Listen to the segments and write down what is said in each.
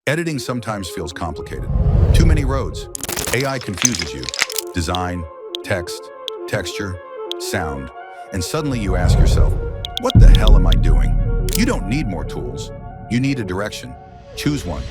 Editing sometimes feels complicated. Too many roads. AI confuses you. Design, text, texture, sound. And suddenly you ask yourself, what the hell am I doing? You don't need more tools. You need a direction. Choose one.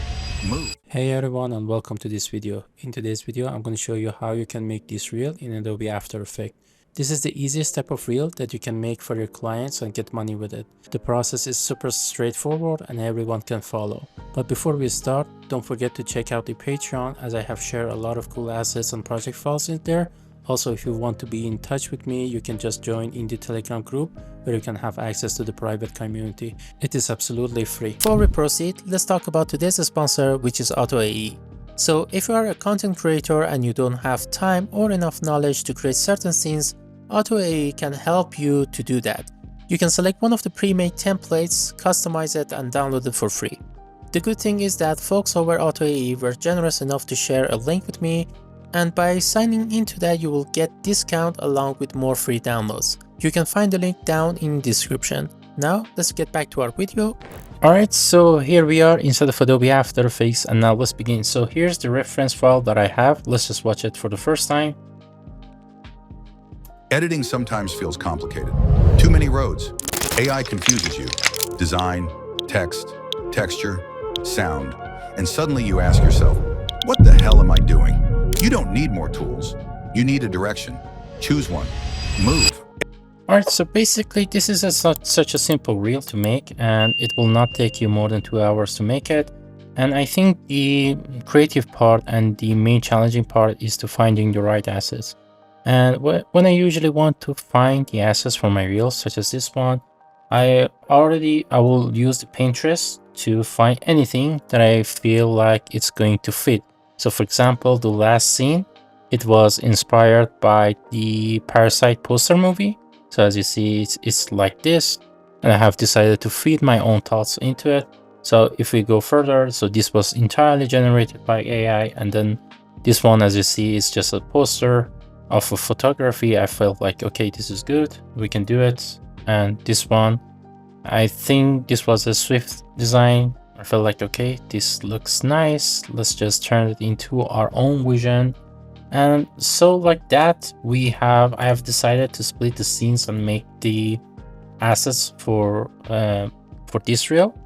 Move. Hey everyone, and welcome to this video. In today's video, I'm going to show you how you can make this reel in Adobe After Effects. This is the easiest type of reel that you can make for your clients and get money with it. The process is super straightforward and everyone can follow. But before we start, don't forget to check out the Patreon, as I have shared a lot of cool assets and project files in there. Also, if you want to be in touch with me, you can just join in the Telegram group where you can have access to the private community. It is absolutely free. Before we proceed, let's talk about today's sponsor, which is AutoAE. So if you are a content creator and you don't have time or enough knowledge to create certain scenes, AutoAE can help you to do that. You can select one of the pre-made templates, customize it, and download it for free. The good thing is that folks over AutoAE were generous enough to share a link with me, and by signing into that you will get discount along with more free downloads. You can find the link down in the description. Now let's get back to our video. Alright, so here we are inside of Adobe After Effects, and now let's begin. So here's the reference file that I have. Let's just watch it for the first time. Editing sometimes feels complicated. Too many roads. AI confuses you. Design, text, texture, sound. And suddenly you ask yourself, what the hell am I doing? You don't need more tools. You need a direction. Choose one. Move. Alright, so basically this is such a simple reel to make, and it will not take you more than 2 hours to make it. And I think the creative part and the main challenging part is to finding the right assets. And when I usually want to find the assets for my reels, such as this one, I will use the Pinterest to find anything that I feel like it's going to fit. So for example, the last scene, it was inspired by the Parasite poster movie. So as you see, it's like this, and I have decided to feed my own thoughts into it. So if we go further, so this was entirely generated by AI, and then this one, as you see, is just a poster of a photography. I felt like, okay, this is good, we can do it. And this one, I think this was a Swift design. I felt like, okay, this looks nice, let's just turn it into our own vision. And so like that, I have decided to split the scenes and make the assets for this reel.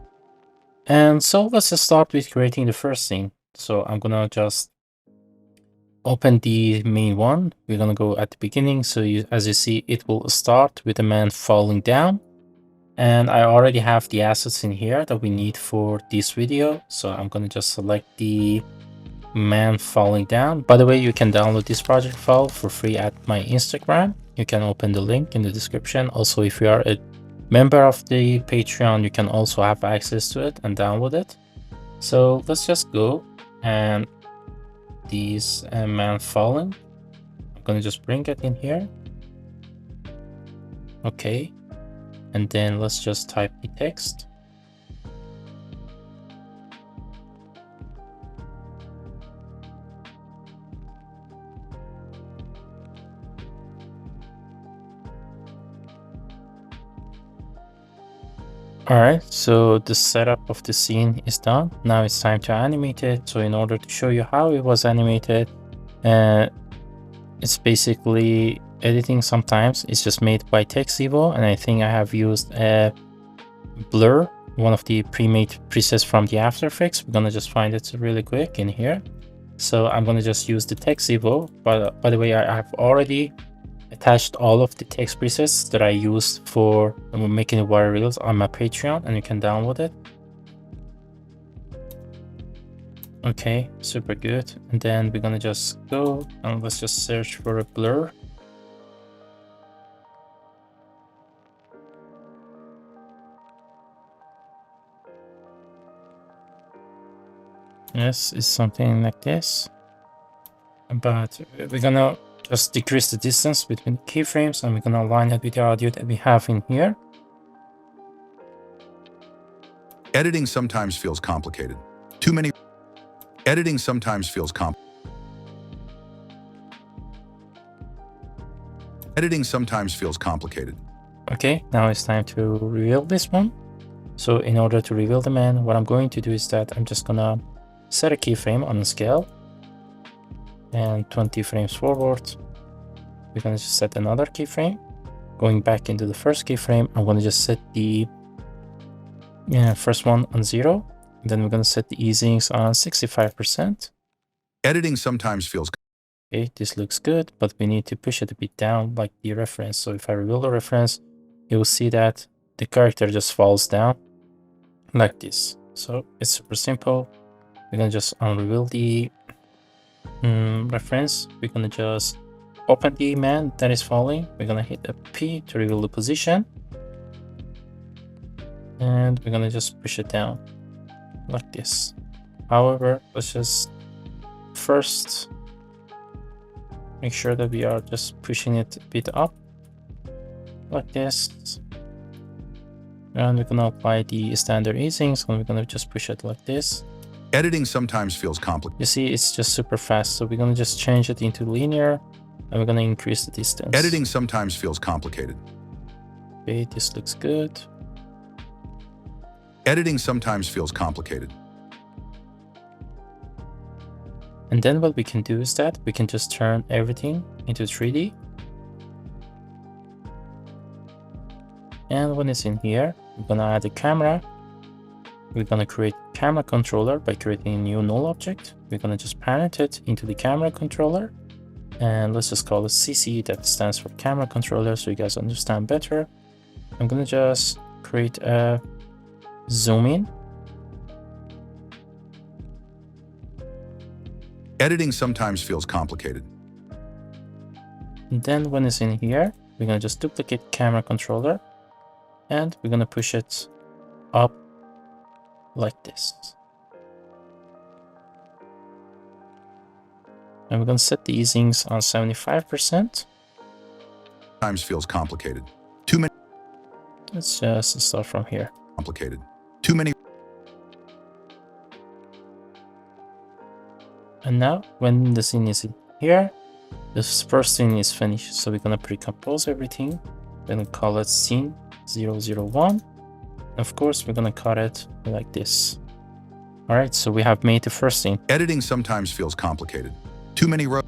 And so let's just start with creating the first scene. So I'm gonna just open the main one. We're gonna go at the beginning. So as you see, it will start with a man falling down. And I already have the assets in here that we need for this video. So I'm gonna just select the man falling down. By the way, you can download this project file for free at my Instagram. You can open the link in the description. Also, if you are a member of the Patreon, you can also have access to it and download it. So let's just go, and this man falling, I'm gonna just bring it in here. Okay, and then let's just type the text. Alright, so the setup of the scene is done. Now it's time to animate it. So in order to show you how it was animated, it's basically editing sometimes. It's just made by TextEvo, and I think I have used a blur, one of the pre-made presets from the After Effects. We're gonna just find it really quick in here. So I'm gonna just use the TextEvo. But by the way, I have already attached all of the text presets that I used for making the wire reels on my Patreon, and you can download it. Okay, super good. And then we're gonna just go and let's just search for a blur. Yes, it's something like this, but we're gonna just decrease the distance between keyframes, and we're gonna align it with the audio that we have in here. Editing sometimes feels complicated. Too many. Editing sometimes feels Editing sometimes feels complicated. Okay, now it's time to reveal this one. So in order to reveal the man, what I'm going to do is that I'm just gonna set a keyframe on the scale, and 20 frames forward. We're gonna just set another keyframe. Going back into the first keyframe, I'm gonna just set the first one on 0. Then we're gonna set the easings on 65%. Editing sometimes feels... Okay, this looks good, but we need to push it a bit down like the reference. So if I reveal the reference, you will see that the character just falls down like this. So it's super simple. We're gonna just unreveal the reference. We're gonna just open the man that is falling. We're gonna hit a P to reveal the position. And we're gonna just push it down like this. However, let's just first make sure that we are just pushing it a bit up like this. And we're gonna apply the standard easings, and we're gonna just push it like this. Editing sometimes feels complicated. You see, it's just super fast. So we're gonna just change it into linear, and we're gonna increase the distance. Editing sometimes feels complicated. Okay, this looks good. Editing sometimes feels complicated. And then what we can do is that we can just turn everything into 3D. And when it's in here, we're gonna add a camera. We're gonna create camera controller by creating a new null object. We're gonna just parent it into the camera controller. And let's just call it CC, that stands for camera controller, so you guys understand better. I'm gonna just create a zoom in. Editing sometimes feels complicated. And then when it's in here, we're gonna just duplicate camera controller, and we're gonna push it up like this. And we're gonna set the easings on 75%. Sometimes feels complicated. Too many... Let's just start from here. Complicated. Too many... And now, when the scene is in here, this first scene is finished. So we're gonna pre-compose everything. We're gonna call it scene 001. Of course, we're gonna cut it like this. All right, so we have made the first scene. Editing sometimes feels complicated. Too many rows.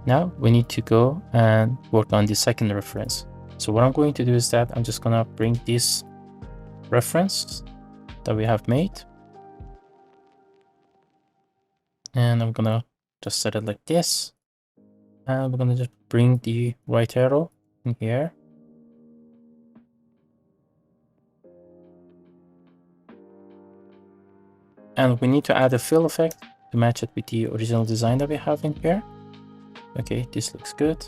Now we need to go and work on the second reference. So what I'm going to do is that I'm just gonna bring this reference that we have made, and I'm gonna just set it like this. And we're gonna just bring the right arrow in here. And we need to add a fill effect to match it with the original design that we have in here. Okay, this looks good.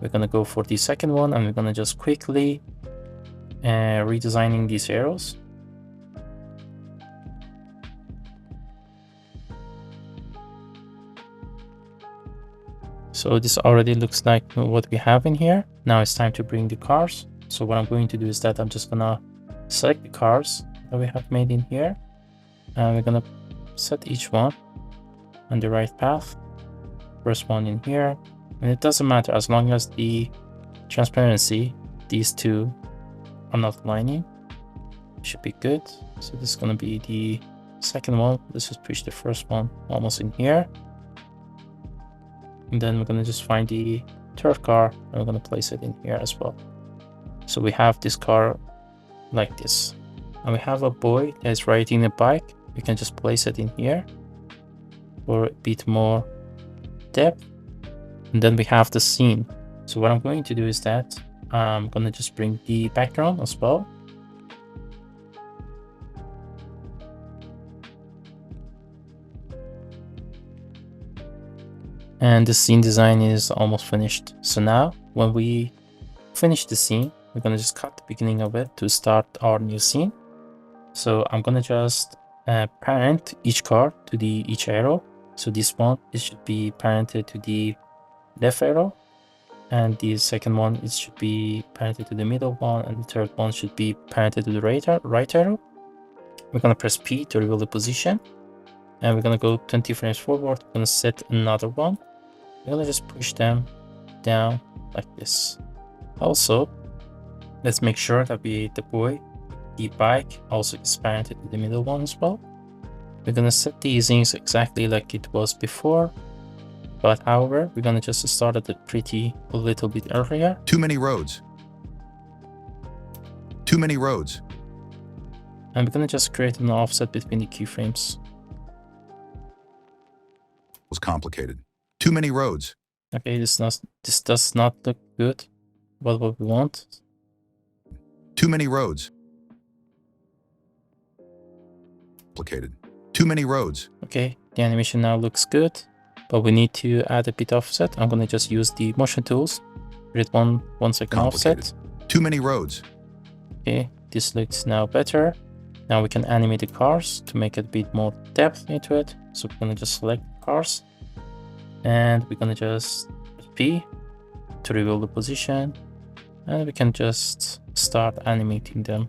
We're gonna go for the second one, and we're gonna just quickly redesigning these arrows. So this already looks like what we have in here. Now it's time to bring the cars. So what I'm going to do is that I'm just gonna select the cars that we have made in here, and we're gonna set each one on the right path. First one in here, and it doesn't matter as long as the transparency, these two are not aligning, should be good. So this is gonna be the second one. Let's just push the first one almost in here, and then we're gonna just find the third car, and we're gonna place it in here as well. So we have this car like this, and we have a boy that is riding a bike. We can just place it in here for a bit more depth. And then we have the scene. So what I'm going to do is that I'm gonna just bring the background as well. And the scene design is almost finished. So now when we finish the scene, we're gonna just cut the beginning of it to start our new scene. So I'm gonna just parent each car to the each arrow. So this one, it should be parented to the left arrow, and the second one, it should be parented to the middle one, and the third one should be parented to the right arrow. We're gonna press P to reveal the position, and we're gonna go 20 frames forward. We're gonna set another one. We're gonna just push them down like this. Also, let's make sure that the boy the bike also is parented to the middle one as well. We're gonna set the easings exactly like it was before, but however, we're gonna just start at a little bit earlier. Too many roads. Too many roads. And we're gonna just create an offset between the keyframes. Was complicated. Too many roads. Okay, this does not look good. What we want? Too many roads. Complicated. Too many roads. Okay, the animation now looks good, but we need to add a bit of offset. I'm gonna just use the motion tools. Create 1 second offset. Too many roads. Okay, this looks now better. Now we can animate the cars to make a bit more depth into it. So we're gonna just select cars, and we're gonna just P to reveal the position, and we can just start animating them.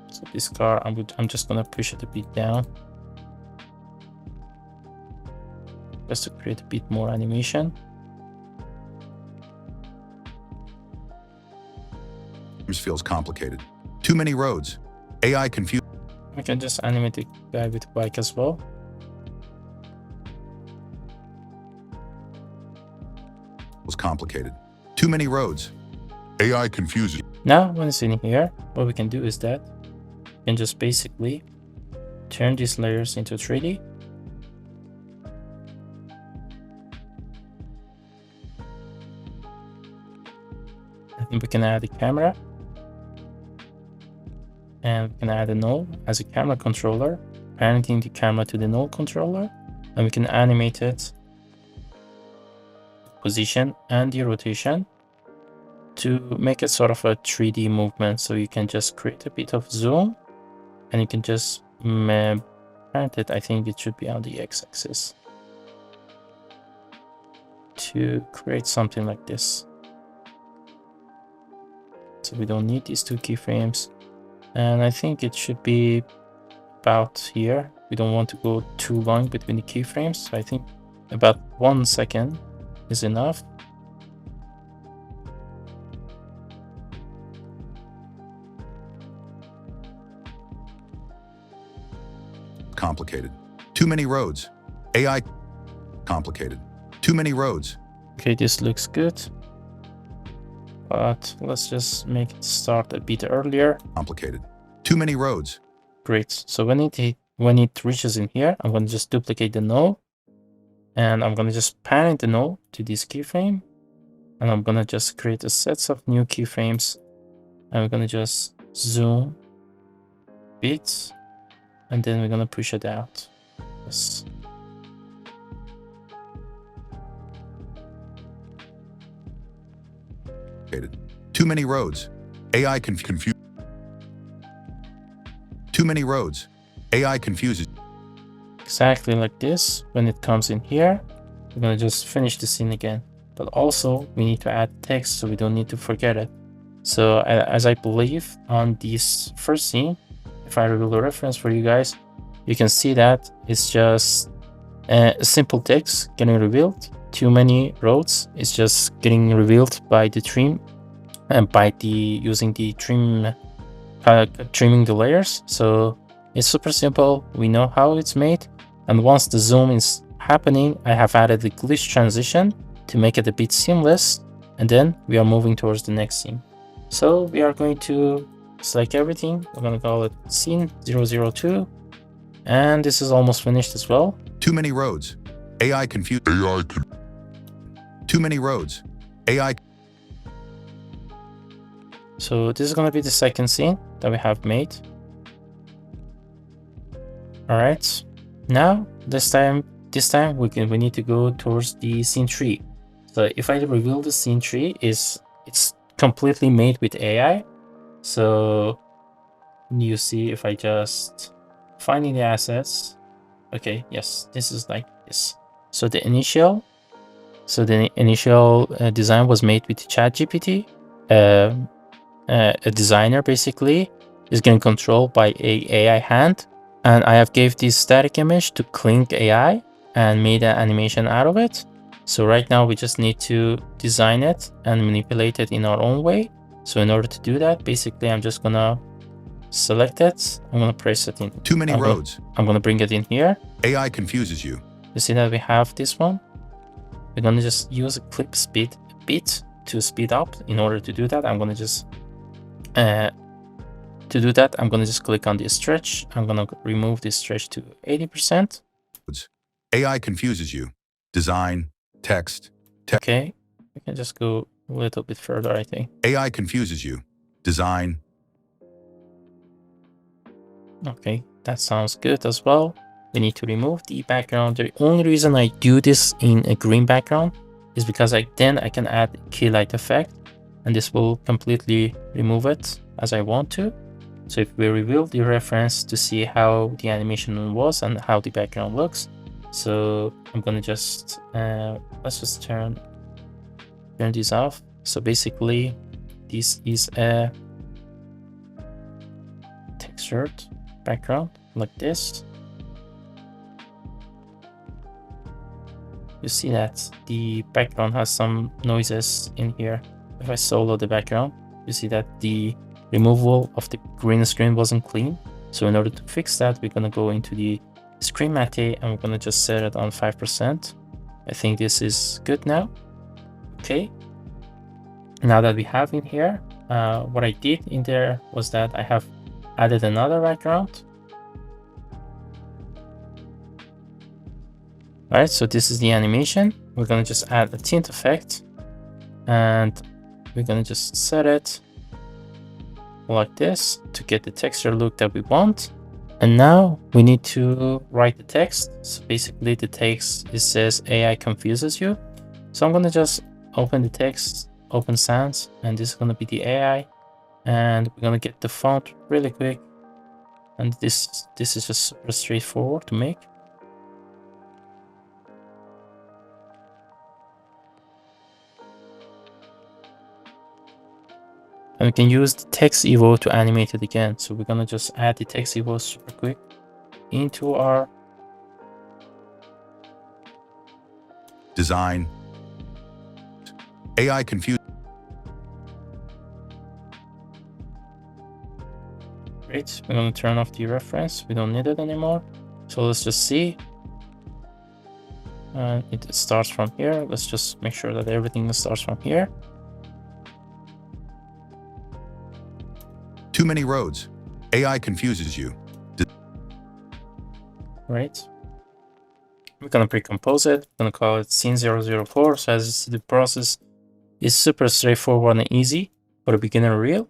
So this car, I'm just gonna push it a bit down, just to create a bit more animation. This feels complicated. Too many roads. AI confused. We can just animate the guy with the bike as well. Was complicated. Too many roads. AI confuses. Now, when it's in here, what we can do is that we can just basically turn these layers into 3D. And we can add a camera. And we can add a null as a camera controller, parenting the camera to the null controller. And we can animate it, position and the rotation, to make it sort of a 3D movement. So you can just create a bit of zoom, and you can just parent it. I think it should be on the x-axis to create something like this. So we don't need these 2 keyframes, and I think it should be about here. We don't want to go too long between the keyframes, so I think about 1 second is enough. Complicated. Too many roads. AI complicated. Too many roads. Okay, this looks good, but let's just make it start a bit earlier. Complicated. Too many roads. Great. So when it reaches in here, I'm going to just duplicate the null, and I'm going to just parent the null to this keyframe, and I'm going to just create a set of new keyframes, and we're going to just zoom bits, and then we're going to push it out. Yes. Too many roads. AI confuse. Too many roads. AI confuses. Exactly like this. When it comes in here, we're going to just finish the scene again. But also, we need to add text, so we don't need to forget it. So as I believe on this first scene, if I reveal the reference for you guys, you can see that it's just a simple text getting revealed. Too many roads is just getting revealed by the trim, and by using the trim, trimming the layers. So it's super simple. We know how it's made, and once the zoom is happening, I have added the glitch transition to make it a bit seamless, and then we are moving towards the next scene. So we are going to select everything. We're going to call it scene 002, and this is almost finished as well. Too many roads. AI confuse. Too many roads. AI. So this is going to be the second scene that we have made. All right. Now this time we need to go towards the scene 3. So if I reveal the scene 3, it's completely made with AI. So you see, if I just finding the assets, okay, yes, this is like this. So the initial design was made with ChatGPT. A designer basically is getting controlled by a AI hand, and I have gave this static image to Clink AI and made an animation out of it. So right now we just need to design it and manipulate it in our own way. So in order to do that, basically I'm just gonna select it. I'm gonna press it in. Too many roads. I'm gonna bring it in here. AI confuses you. You see that we have this one. We're gonna just use a clip speed a bit to speed up. In order to do that, I'm gonna just click on the stretch. I'm gonna remove this stretch to 80%. AI confuses you. Design, text. Okay, we can just go a little bit further, I think. AI confuses you. Design. Okay, that sounds good as well. We need to remove the background. The only reason I do this in a green background is because then I can add key light effect, and this will completely remove it as I want to. So if we reveal the reference to see how the animation was and how the background looks, so I'm gonna just let's just turn this off. So basically, this is a textured background like this. You see that the background has some noises in here. If I solo the background, you see that the removal of the green screen wasn't clean. So in order to fix that, we're gonna go into the screen matte and we're gonna just set it on 5%. I think this is good now. Okay. Now that we have in here, what I did in there was that I have added another background. All right, so this is the animation. We're gonna just add a tint effect and we're gonna just set it like this to get the texture look that we want. And now we need to write the text. So basically the text, it says AI confuses you. So I'm gonna just open the text, open sans, and this is gonna be the AI. And we're gonna get the font really quick. And this is just super straightforward to make. And we can use the text evo to animate it again. So we're gonna just add the text evo super quick into our design. AI confused. Great. We're gonna turn off the reference. We don't need it anymore. So let's just see. And it starts from here. Let's just make sure that everything starts from here. Too many roads. AI confuses you. Right. We're gonna pre-compose it. We're gonna call it scene 004. So as you see, the process is super straightforward and easy for a beginner reel.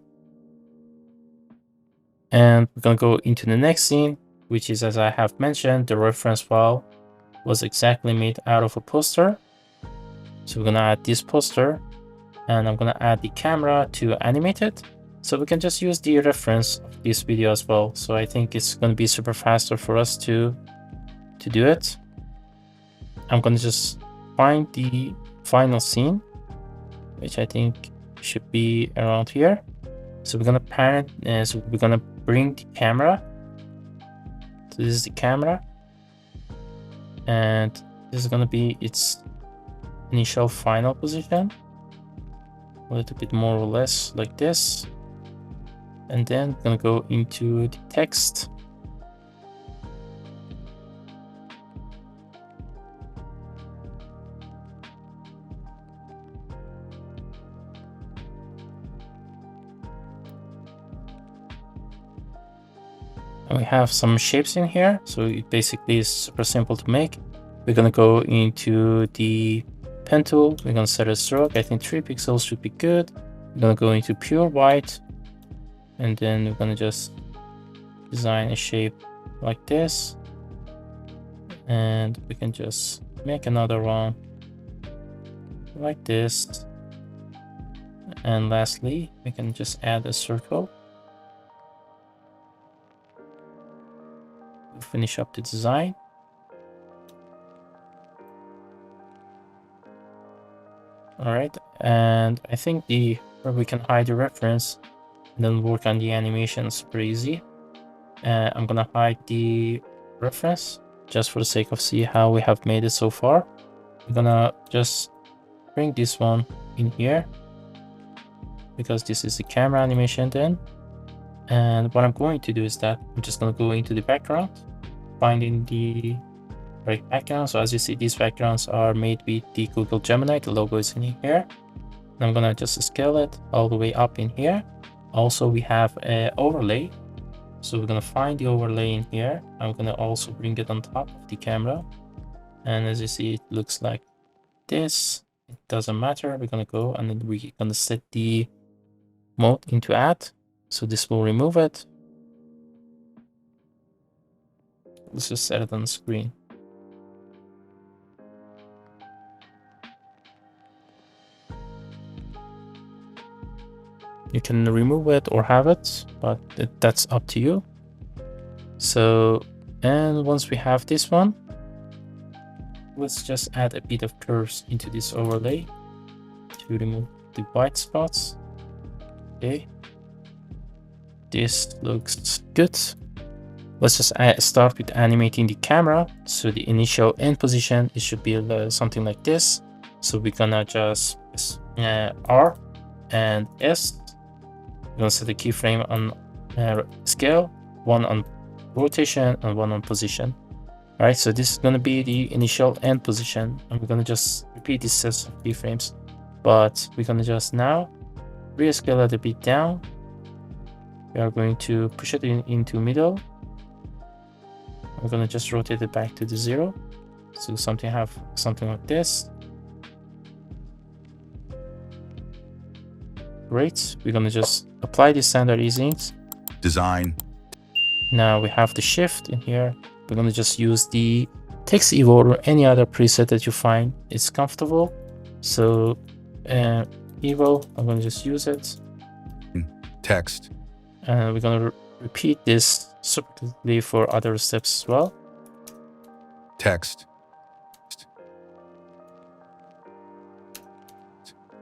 And we're gonna go into the next scene, which is, as I have mentioned, the reference file was exactly made out of a poster. So we're gonna add this poster and I'm gonna add the camera to animate it. So we can just use the reference of this video as well. So I think it's gonna be super faster for us to do it. I'm gonna just find the final scene, which I think should be around here. So we're gonna parent, so we're gonna bring the camera. So this is the camera. And this is gonna be its initial final position. A little bit more or less like this. And then we're gonna go into the text. And we have some shapes in here. So it basically is super simple to make. We're gonna go into the pen tool. We're gonna set a stroke. I think 3 pixels should be good. We're gonna go into pure white. And then we're gonna just design a shape like this. And we can just make another one like this. And lastly, we can just add a circle. Finish up the design. All right, and I think where we can hide the reference and then work on the animation is pretty easy. I'm gonna hide the reference just for the sake of see how we have made it so far. We're gonna just bring this one in here because this is the camera animation then. And what I'm going to do is that I'm just gonna go into the background, finding the right background. So as you see, these backgrounds are made with the Google Gemini. The logo is in here. And I'm gonna just scale it all the way up in here. Also, we have an overlay. So we're gonna find the overlay in here. I'm gonna also bring it on top of the camera. And as you see, it looks like this. It doesn't matter. We're gonna go and then we're gonna set the mode into add. So this will remove it. Let's just set it on the screen. You can remove it or have it, but that's up to you. So, and once we have this one, let's just add a bit of curves into this overlay to remove the white spots. Okay. This looks good. Let's just start with animating the camera. So the initial end position, it should be something like this. So we're gonna just R and S. We're gonna set the keyframe on scale, one on rotation and one on position. All right, so this is gonna be the initial end position, and we're gonna just repeat this set of keyframes, but we're gonna just now rescale it a bit down. We are going to push it into middle. We're gonna just rotate it back to the 0. So something like this. Great. We're gonna just apply the standard easings. Design. Now we have the shift in here. We're gonna just use the text evo or any other preset that you find is comfortable. So evo, I'm gonna just use it. Text. And we're gonna repeat this separately for other steps as well. Text.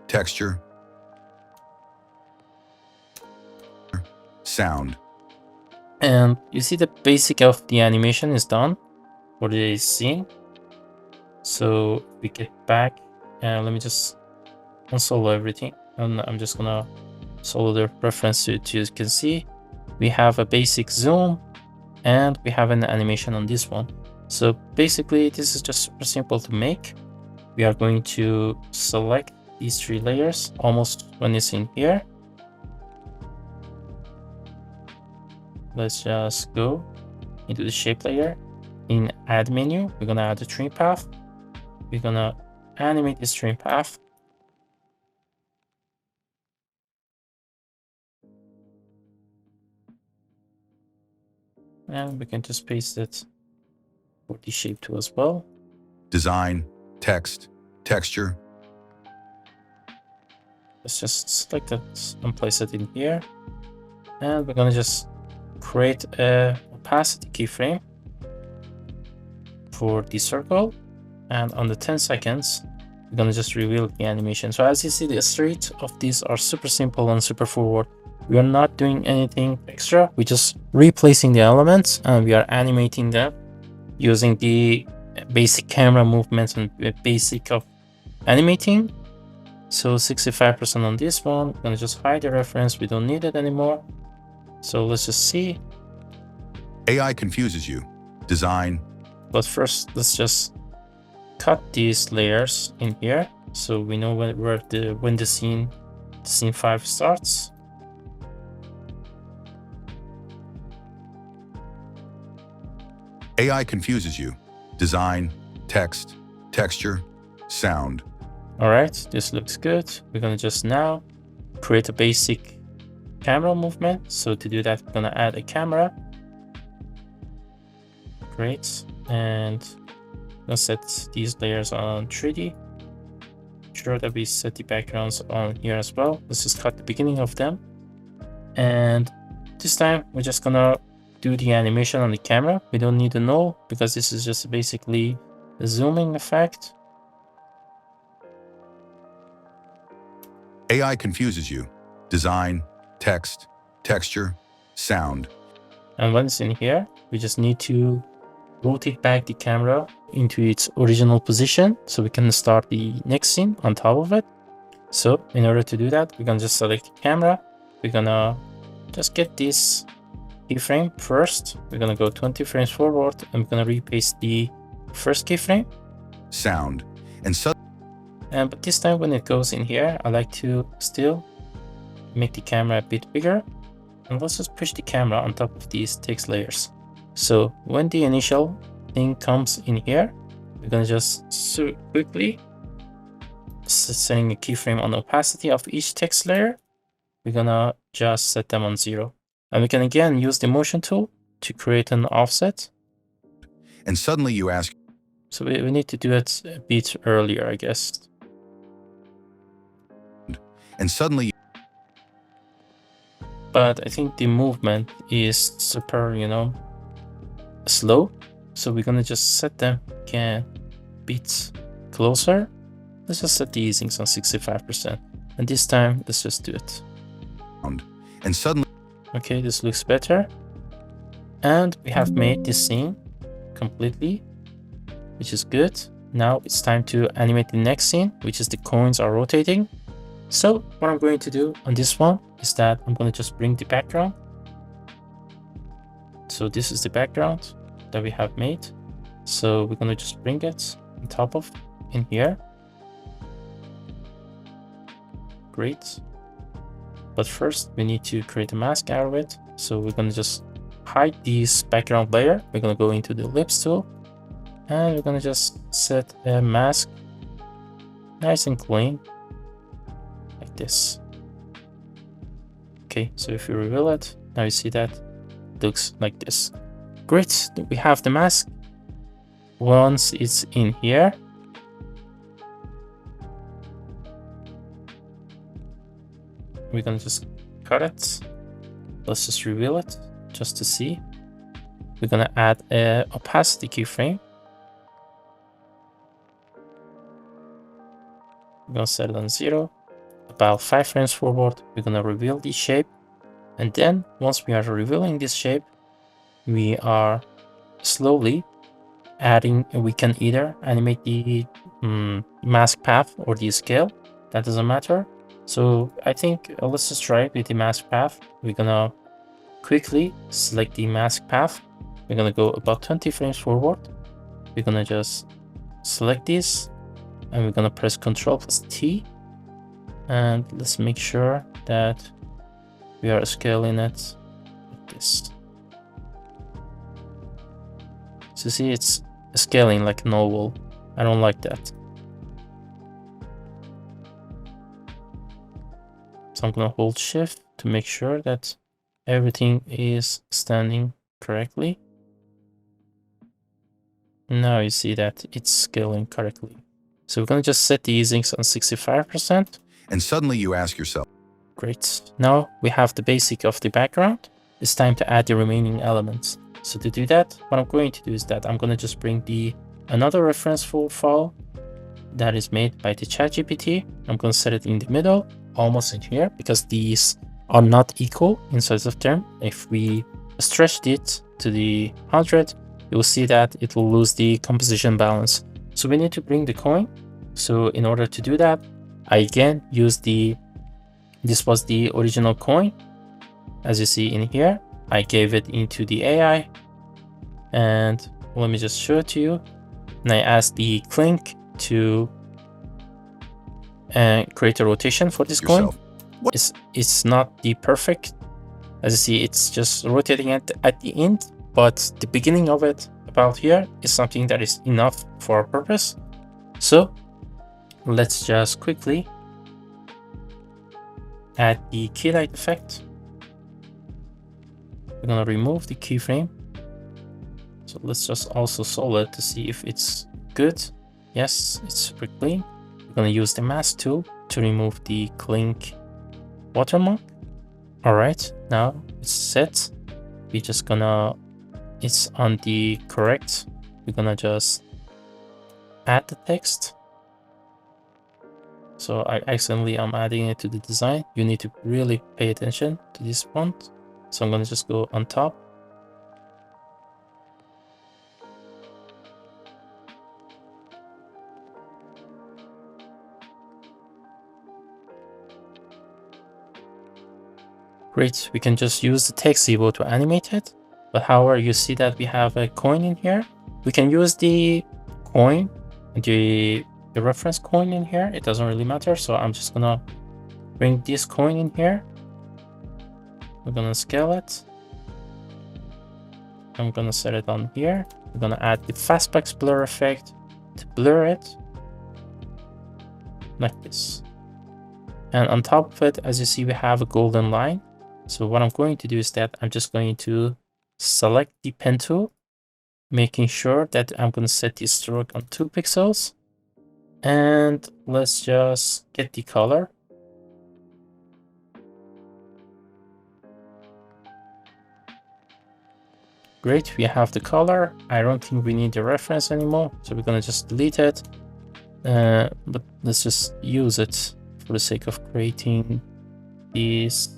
Texture. Sound. And you see the basic of the animation is done for the scene. So we get back and let me just unsolo everything. And I'm just gonna solo the reference to it. You can see we have a basic zoom and we have an animation on this one. So basically this is just super simple to make. We are going to select these 3 layers almost when it's in here. Let's just go into the shape layer. In add menu, we're gonna add a trim path. We're gonna animate this trim path. And we can just paste it for the shape tool as well. Design. Text. Texture. Let's just select it and place it in here. And we're gonna just create a opacity keyframe for the circle. And on the 10 seconds, we're gonna just reveal the animation. So as you see, the street of these are super simple and super forward. We are not doing anything extra. We're just replacing the elements and we are animating them using the basic camera movements and basic of animating. So 65% on this one. I'm gonna just hide the reference. We don't need it anymore. So let's just see. AI confuses you. Design. But first, let's just cut these layers in here so we know when the scene 5 starts. AI confuses you. Design. Text. Texture. Sound. All right, this looks good. We're gonna just now create a basic camera movement. So to do that, we're gonna add a camera. Great. And let's set these layers on 3D. Sure that we set the backgrounds on here as well. Let's just cut the beginning of them. And this time we're just gonna do the animation on the camera. We don't need a null because this is just basically a zooming effect. AI confuses you. Design. Text. Texture. Sound. And when it's in here, we just need to rotate back the camera into its original position so we can start the next scene on top of it. So in order to do that, we're gonna just select the camera. We're gonna just get this keyframe first. We're gonna go 20 frames forward and we're gonna repaste the first keyframe. Sound. But this time when it goes in here, I like to still make the camera a bit bigger. And let's just push the camera on top of these text layers. So when the initial thing comes in here, we're gonna just quickly setting a keyframe on opacity of each text layer. We're gonna just set them on 0. And we can again use the motion tool to create an offset. And suddenly you ask. So we need to do it a bit earlier, I guess. And suddenly. But I think the movement is super, slow. So we're gonna just set them again a bit closer. Let's just set the easings on 65%. And this time, let's just do it. And suddenly. Okay, this looks better. And we have made this scene completely, which is good. Now it's time to animate the next scene, which is the coins are rotating. So what I'm going to do on this one is that I'm going to just bring the background. So this is the background that we have made. So we're going to just bring it on top of in here. Great. But first we need to create a mask out of it. So we're going to just hide this background layer. We're going to go into the ellipse tool and we're going to just set a mask nice and clean like this. Okay, so if you reveal it, now you see that it looks like this. Great, we have the mask. Once it's in here, we're gonna just cut it. Let's just reveal it just to see. We're gonna add a opacity keyframe. We're gonna set it on 0. About 5 frames forward, we're gonna reveal the shape. And then once we are revealing this shape, we are slowly adding, we can either animate the mask path or the scale, that doesn't matter. So I think let's just try it with the mask path. We're gonna quickly select the mask path. We're gonna go about 20 frames forward. We're gonna just select this and we're gonna press Ctrl+T. And let's make sure that we are scaling it like this. So see, it's scaling like an oval. I don't like that. So I'm gonna hold Shift to make sure that everything is standing correctly. Now you see that it's scaling correctly. So we're gonna just set the easings on 65%. And suddenly you ask yourself. Great. Now we have the basic of the background. It's time to add the remaining elements. So to do that, what I'm going to do is that I'm going to just bring another reference file that is made by the ChatGPT. I'm going to set it in the middle, almost in here, because these are not equal in size of term. If we stretched it to the 100, you will see that it will lose the composition balance. So we need to bring the coin. So in order to do that, I again use this was the original coin. As you see in here, I gave it into the AI, and let me just show it to you. And I asked the Clink to create a rotation for this coin. It's not the perfect. As you see, it's just rotating at the end, but the beginning of it about here is something that is enough for our purpose. So let's just quickly add the key light effect. We're gonna remove the keyframe. So let's just also solve it to see if it's good. Yes, it's super clean. We're gonna use the mask tool to remove the Clink watermark. All right, now it's set. We're just gonna, it's on the correct. We're gonna just add the text. So I'm adding it to the design. You need to really pay attention to this font. So I'm gonna just go on top. Great, we can just use the text Evo to animate it. But however, you see that we have a coin in here. We can use the coin, the reference coin in here. It doesn't really matter. So I'm just gonna bring this coin in here. We're gonna scale it. I'm gonna set it on here. We're gonna add the fastbox blur effect to blur it like this. And on top of it, as you see, we have a golden line. So what I'm going to do is that I'm just going to select the pen tool, making sure that I'm going to set the stroke on 2 pixels. And let's just get the color. Great, we have the color. I don't think we need the reference anymore, so we're going to just delete it. But let's just use it for the sake of creating this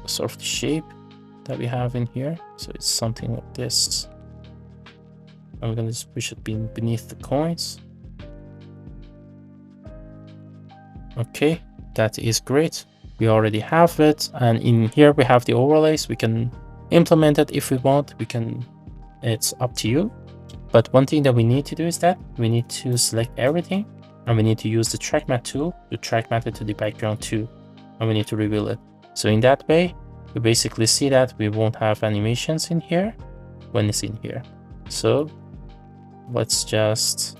sort of the shape that we have in here. So it's something like this. And we're going to just push it beneath the coins. Okay, that is great. We already have it, and in here we have the overlays. We can implement it if we want. We can, it's up to you. But one thing that we need to do is that we need to select everything, and we need to use the track matte tool to track matte it to the background too, and we need to reveal it. So in that way, we basically see that we won't have animations in here when it's in here. So let's just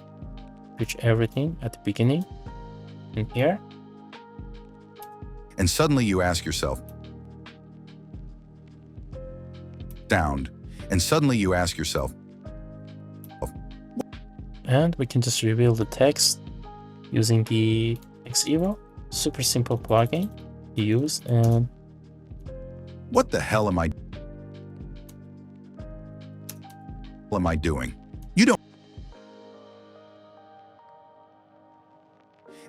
switch everything at the beginning in here. And suddenly you ask yourself, sound. And suddenly you ask yourself, and we can just reveal the text using the Xevo. Super simple plugin to use. And what the hell am I doing? You don't.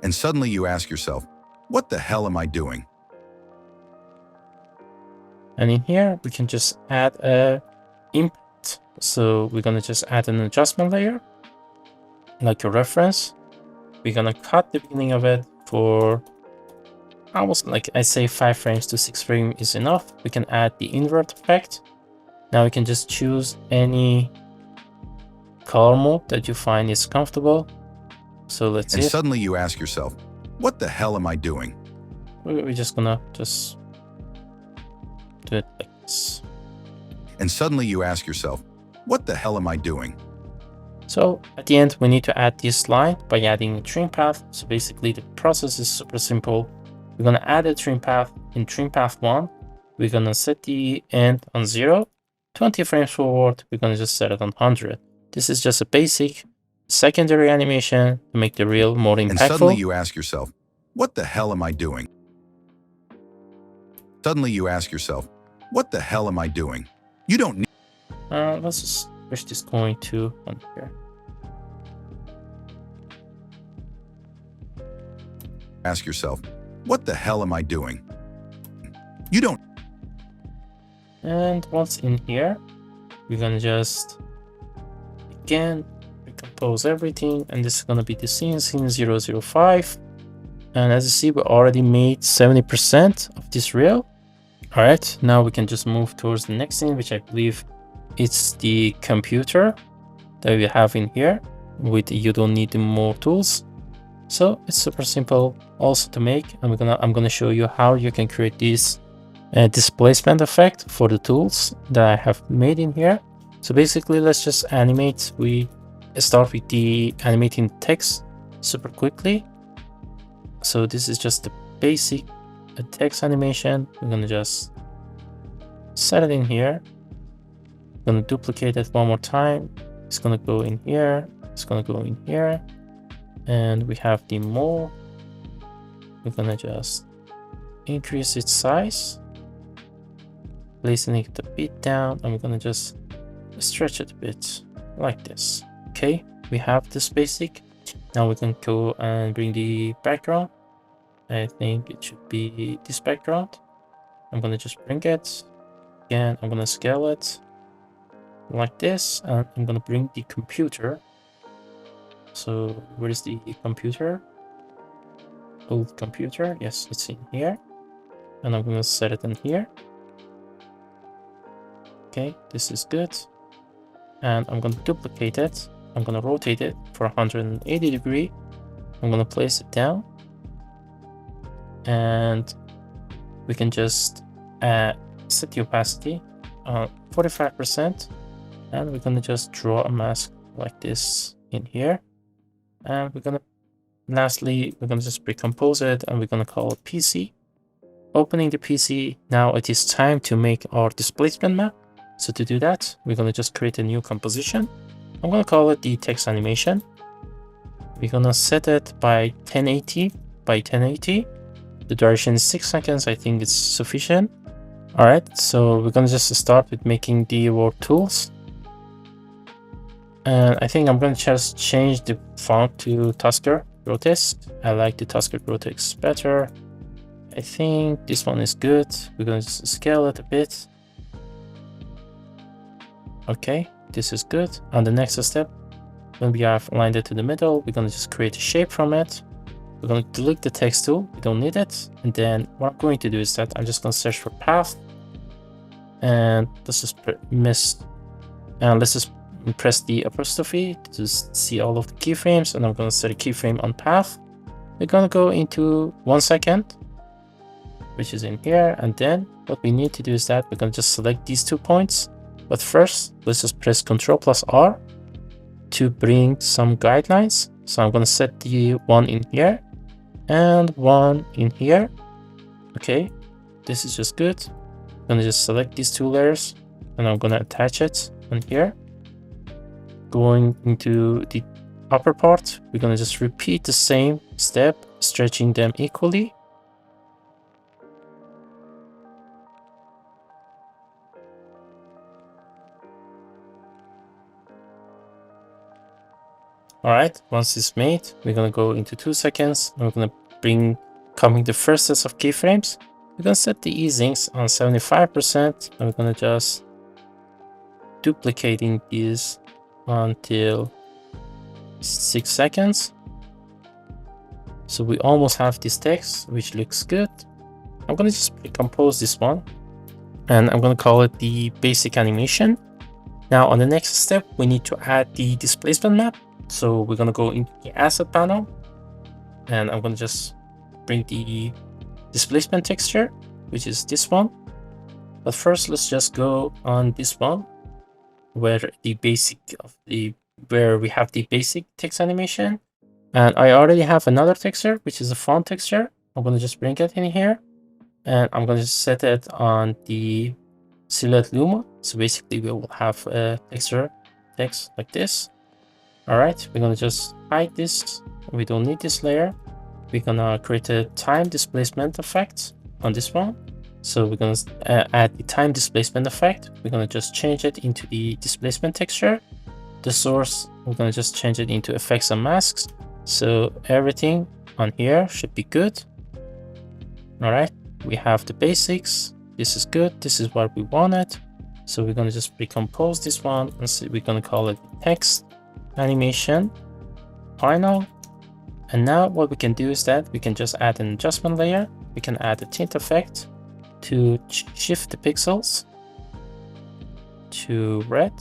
And suddenly you ask yourself, what the hell am I doing? And in here, we can just add a impact. So we're going to just add an adjustment layer, like a reference. We're going to cut the beginning of it for almost, like I say, 5 frames to 6 frames is enough. We can add the invert effect. Now we can just choose any color mode that you find is comfortable. So let's see. And suddenly you ask yourself, what the hell am I doing? We're just gonna just do it like this. And suddenly you ask yourself, what the hell am I doing? So at the end, we need to add this line by adding a trim path. So basically the process is super simple. We're gonna add a trim path in trim path 1. We're gonna set the end on 0. 20 frames forward, we're gonna just set it on 100. This is just a basic secondary animation to make the reel more impactful. And suddenly you ask yourself, what the hell am I doing? Suddenly you ask yourself, what the hell am I doing? You don't need. Let's just push this coin to on here. Ask yourself, what the hell am I doing? You don't. And once in here, we're gonna just again recompose everything, and this is gonna be the scene 005. And as you see, we already made 70% of this reel. All right, now we can just move towards the next scene, which I believe it's the computer that we have in here. With you don't need more tools, so it's super simple also to make. And I'm gonna show you how you can create this displacement effect for the tools that I have made in here. So basically, let's just animate. We start with the animating text super quickly. So this is just the basic text animation. We're gonna just set it in here. I'm gonna duplicate it one more time. It's gonna go in here. It's gonna go in here. And we have the more. We're gonna just increase its size, placing it a bit down, and we're gonna just stretch it a bit like this. Okay, we have this basic. Now we can go and bring the background. I think it should be this background. I'm gonna just bring it. Again, I'm gonna scale it like this, and I'm gonna bring the computer. So where is the computer? Old computer, yes, it's in here. and I'm gonna set it in here. Okay, this is good. And I'm gonna duplicate it. I'm gonna rotate it for 180 degree. I'm gonna place it down, and we can just set the opacity on 45%, and we're gonna just draw a mask like this in here. And lastly, we're gonna just recompose it, and we're gonna call it PC. Opening the PC, now it is time to make our displacement map. So to do that, we're gonna just create a new composition. I'm gonna call it the text animation. We're gonna set it by 1080 by 1080. The duration is 6 seconds. I think it's sufficient. All right, so we're gonna just start with making the word tools. And I think I'm gonna just change the font to Tusker Grotesque. I like the Tusker Grotesque better. I think this one is good. We're gonna just scale it a bit. Okay, this is good. On the next step, when we have aligned it to the middle, we're gonna just create a shape from it. We're gonna delete the text tool, we don't need it. And then what I'm going to do is that I'm just gonna search for path. And let's just press the apostrophe to see all of the keyframes. And I'm gonna set a keyframe on path. We're gonna go into 1 second, which is in here. And then what we need to do is that we're gonna just select these 2 points. But first, let's just press Ctrl+R to bring some guidelines. So I'm gonna set the one in here and one in here. Okay, this is just good. I'm gonna just select these 2 layers and I'm gonna attach it on here. Going into the upper part, we're gonna just repeat the same step, stretching them equally. All right, once it's made, we're gonna go into 2 seconds and we're gonna coming the first set of keyframes. We're gonna set the easings on 75% and we're gonna just duplicating these until 6 seconds. So we almost have this text, which looks good. I'm gonna just recompose this one and I'm gonna call it the basic animation. Now on the next step, we need to add the displacement map. So we're gonna go into the asset panel and I'm gonna just bring the displacement texture, which is this one. But first, let's just go on this one where we have the basic text animation. And I already have another texture, which is a font texture. I'm gonna just bring it in here and I'm gonna just set it on the silhouette luma. So basically we will have a texture text like this. All right, we're gonna just hide this. We don't need this layer. We're gonna create a time displacement effect on this one. So we're gonna add the time displacement effect. We're gonna just change it into the displacement texture. The source, we're gonna just change it into effects and masks. So everything on here should be good. All right, we have the basics. This is good. This is what we wanted. So we're gonna just recompose this one and we're gonna call it text animation final. And now what we can do is that we can just add an adjustment layer. We can add a tint effect to shift the pixels to red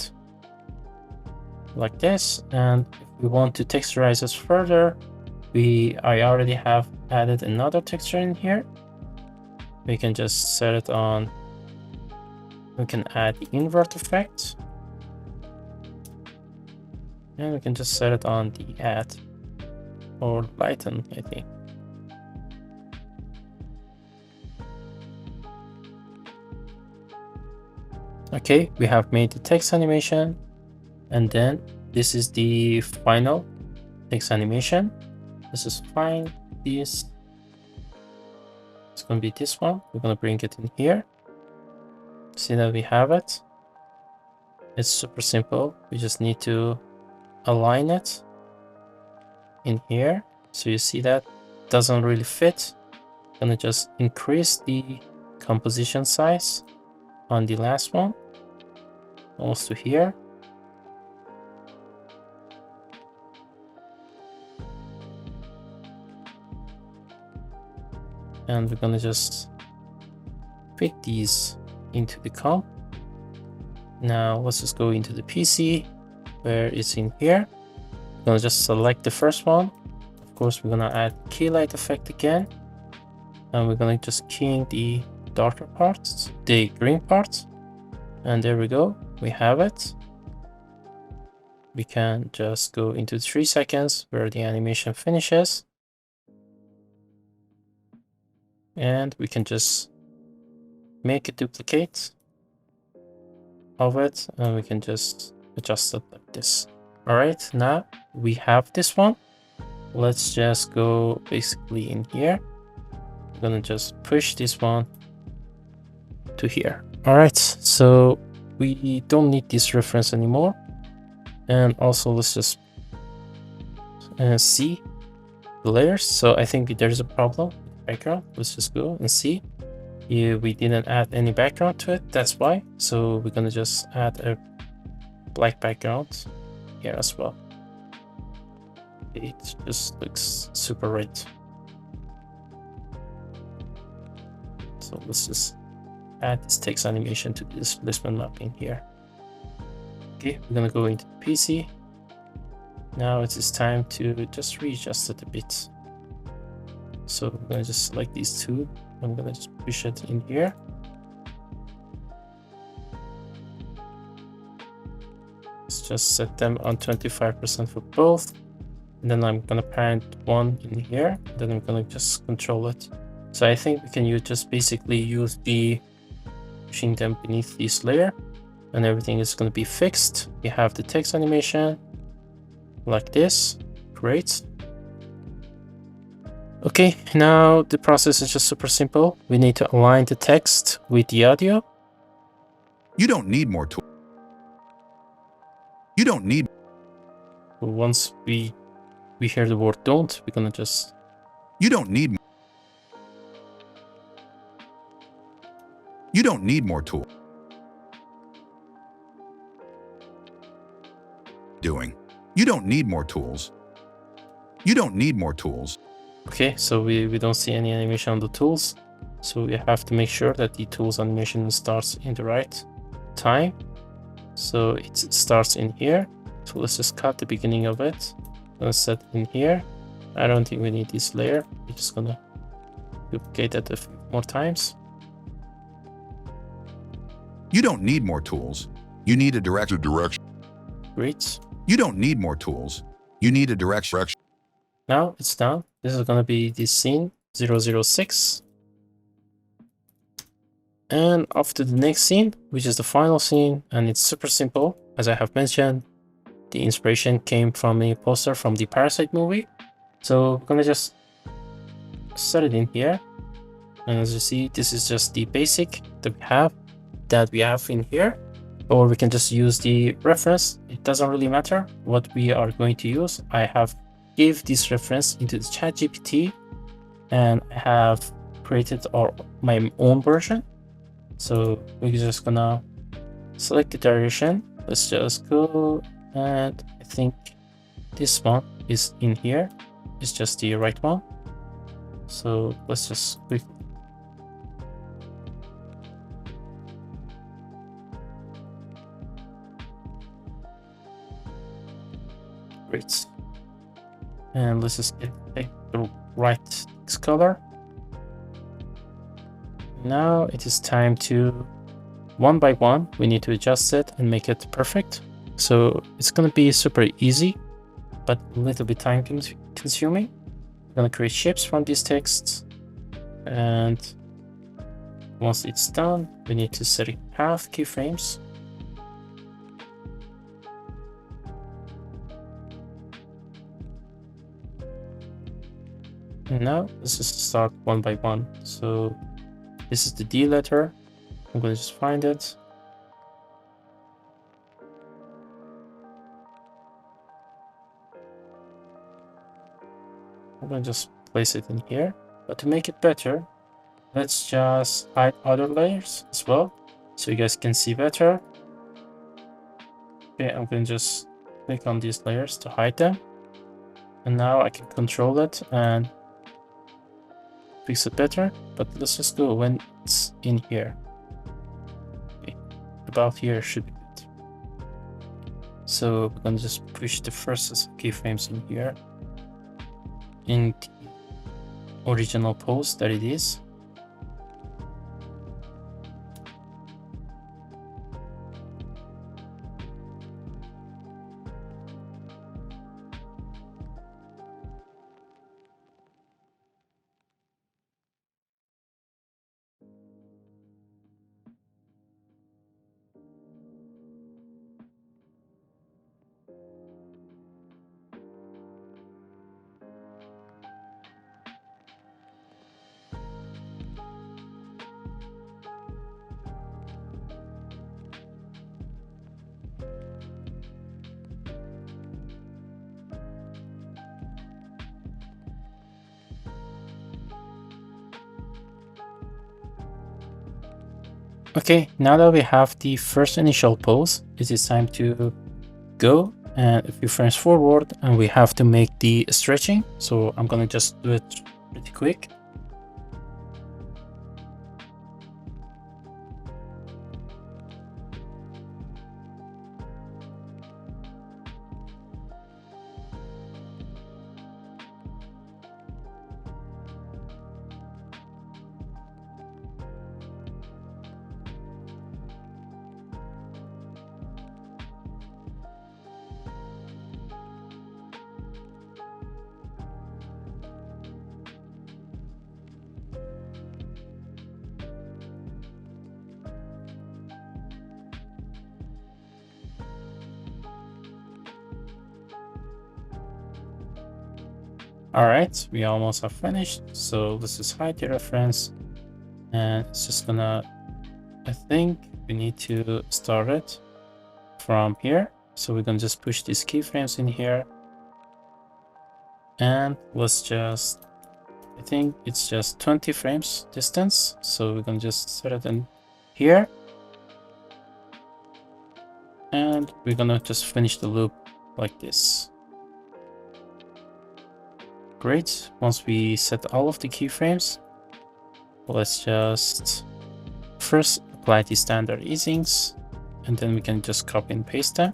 like this. And if we want to texturize this further, I already have added another texture in here. We can just set it on. We can add the invert effect. And we can just set it on the add or lighten, I think. Okay, we have made the text animation. And then this is the final text animation. This is fine. It's going to be this one. We're going to bring it in here. See that we have it. It's super simple. We just need to align it in here. So you see that doesn't really fit. I'm gonna just increase the composition size on the last one, almost to here. And we're gonna just pick these into the comp. Now let's just go into the PC where it's in here. We're gonna just select the first one. Of course, we're gonna add key light effect again, and we're gonna just keying the darker parts, the green parts, and there we go. We have it. We can just go into 3 seconds where the animation finishes, and we can just make a duplicate of it, and we can just adjust it like this. All right, now we have this one. Let's just go basically in here. I'm gonna just push this one to here. All right, so we don't need this reference anymore. And also let's just see the layers. So I think there's a problem with background. Let's just go and see. We didn't add any background to it, that's why. So we're gonna just add a black background here as well. It just looks super red. So let's just add this text animation to the displacement mapping here. Okay, we're gonna go into the PC. Now it is time to just readjust it a bit. So I'm gonna just select these two. I'm gonna just push it in here. Let's just set them on 25% for both. And then I'm gonna parent one in here. Then I'm gonna just control it. So I think we can just basically use the pushing them beneath this layer, and everything is gonna be fixed. We have the text animation like this. Great. Okay, now the process is just super simple. We need to align the text with the audio. You don't need more tools. You don't need. Once we hear the word don't, we're gonna just. You don't need. You don't need more tools. Doing. You don't need more tools. You don't need more tools. Okay, so we don't see any animation on the tools. So we have to make sure that the tools animation starts in the right time. So it starts in here. So let's just cut the beginning of it. Let's set in here. I don't think we need this layer. We're just gonna duplicate that a few more times. You don't need more tools. You need a direction. Great. You don't need more tools. You need a direction. Now it's done. This is gonna be the scene 006. And after the next scene, which is the final scene, and it's super simple. As I have mentioned, the inspiration came from a poster from the Parasite movie. So I'm gonna just set it in here. And as you see, this is just the basic that we have in here. Or we can just use the reference. It doesn't really matter what we are going to use. I have gave this reference into the ChatGPT, and I have created my own version. So we're just gonna select the duration. Let's just go, and I think this one is in here. It's just the right one. So let's just click. Great. And let's just take the right text color. Now it is time to, one by one, we need to adjust it and make it perfect. So it's going to be super easy, but a little bit time consuming. We're going to create shapes from these texts. And once it's done, we need to set path keyframes. And now let's just start one by one. So this is the D letter. I'm going to just find it. I'm going to just place it in here. But to make it better, let's just hide other layers as well, so you guys can see better. Okay, I'm going to just click on these layers to hide them. And now I can control it and fix it better, but let's just go when it's in here. Okay. About here should be good. So we're gonna just push the first keyframes in here in the original pose that it is. Okay, now that we have the first initial pose, it is time to go and a few frames forward, and we have to make the stretching. So I'm gonna just do it pretty quick. Alright, we almost have finished. So let's just hide the reference, and it's just gonna, I think we need to start it from here. So we're gonna just push these keyframes in here, and let's just, I think it's just 20 frames distance. So we're gonna just set it in here, and we're gonna just finish the loop like this. Great. Once we set all of the keyframes, let's just first apply the standard easings, and then we can just copy and paste them.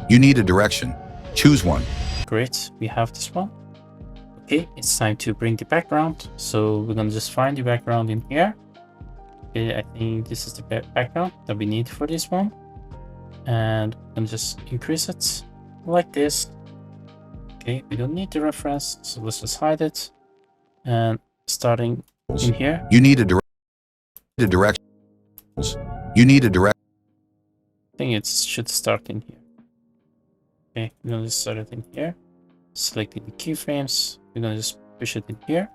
You need a direction. Choose one. Great, we have this one. Okay, it's time to bring the background. So we're gonna just find the background in here. Okay, I think this is the background that we need for this one. And we're gonna just increase it like this. Okay, we don't need the reference, so let's just hide it. And starting in here. You need a direction. You need a direct. I think it should start in here. Okay, we're gonna just start it in here. Selecting the keyframes, we're gonna just push it in here.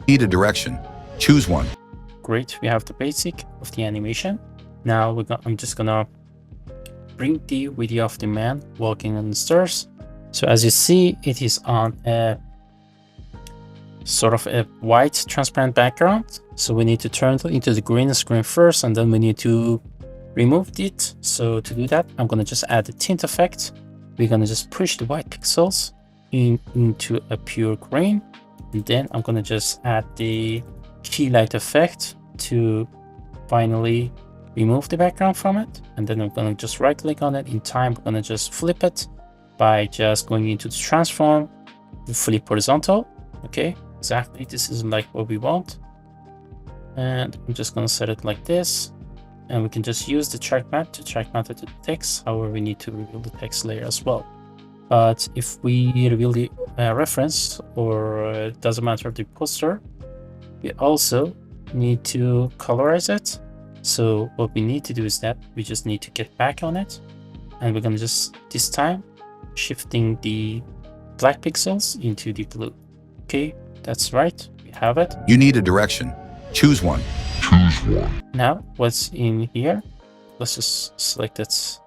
Need a direction. Choose one. Great, we have the basic of the animation. Now I'm just gonna bring the video of the man walking on the stairs. So as you see, it is on a sort of a white transparent background. So we need to turn it into the green screen first, and then we need to remove it. So to do that, I'm gonna just add a tint effect. We're gonna just push the white pixels into a pure green, and then I'm gonna just add the key light effect to finally remove the background from it. And then I'm gonna just right click on it. In time, we're gonna just flip it by just going into the transform, flip horizontal. Okay, exactly, this is like what we want. And I'm just gonna set it like this, and we can just use the track matte to track matte it to the text. However, we need to reveal the text layer as well. But if we reveal the reference, or it doesn't matter the poster, we also need to colorize it. So what we need to do is that we just need to get back on it, and we're gonna just this time shifting the black pixels into the blue. Okay, that's right, we have it. You need a direction. Choose one. Now what's in here, let's just select it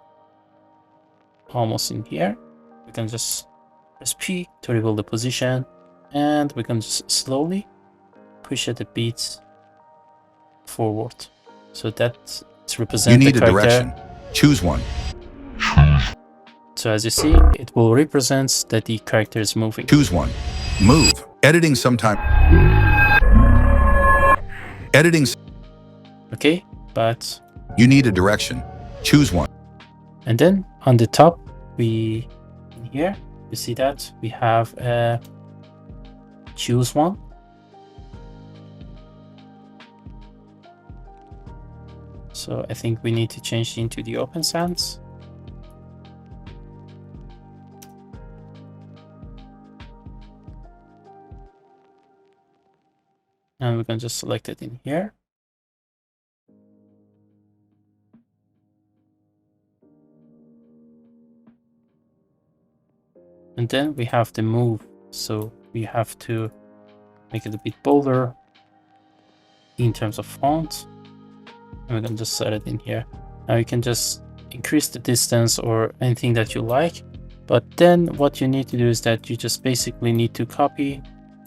almost in here. We can just press P to reveal the position, and we can just slowly push it a bit forward, so that it's represent You need the a character. direction. Choose one. So as you see, it will represent that the character is moving. Choose one. Move. Editing sometime. Editing. Okay, but You need a direction. Choose one. and then on the top, in here, you see that we have a choose one. So I think we need to change into the open sans. And we can just select it in here. And then we have the move. So we have to make it a bit bolder in terms of font. And we can just set it in here. Now you can just increase the distance or anything that you like. But then what you need to do is that you just basically need to copy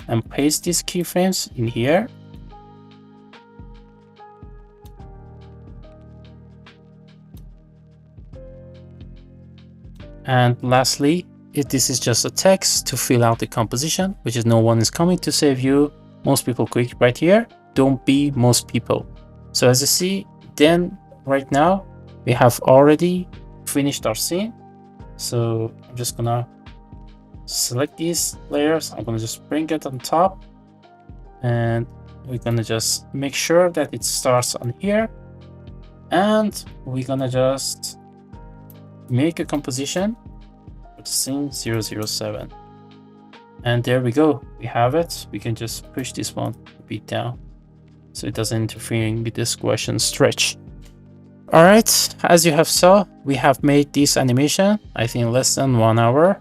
and paste these keyframes in here. And lastly, if this is just a text to fill out the composition, which is no one is coming to save you. Most people click right here. Don't be most people. So as you see, then right now we have already finished our scene. So I'm just gonna select these layers. I'm gonna just bring it on top, and we're gonna just make sure that it starts on here, and we're gonna just make a composition with scene 007. And there we go, we have it. We can just push this one a bit down so it doesn't interfere with the squash and stretch. All right, as you have saw, we have made this animation, I think less than 1 hour.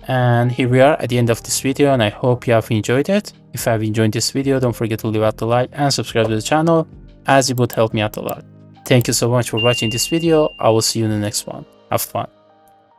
And here we are at the end of this video, and I hope you have enjoyed it. If you have enjoyed this video, don't forget to leave out a like and subscribe to the channel, as it would help me out a lot. Thank you so much for watching this video. I will see you in the next one. Have fun.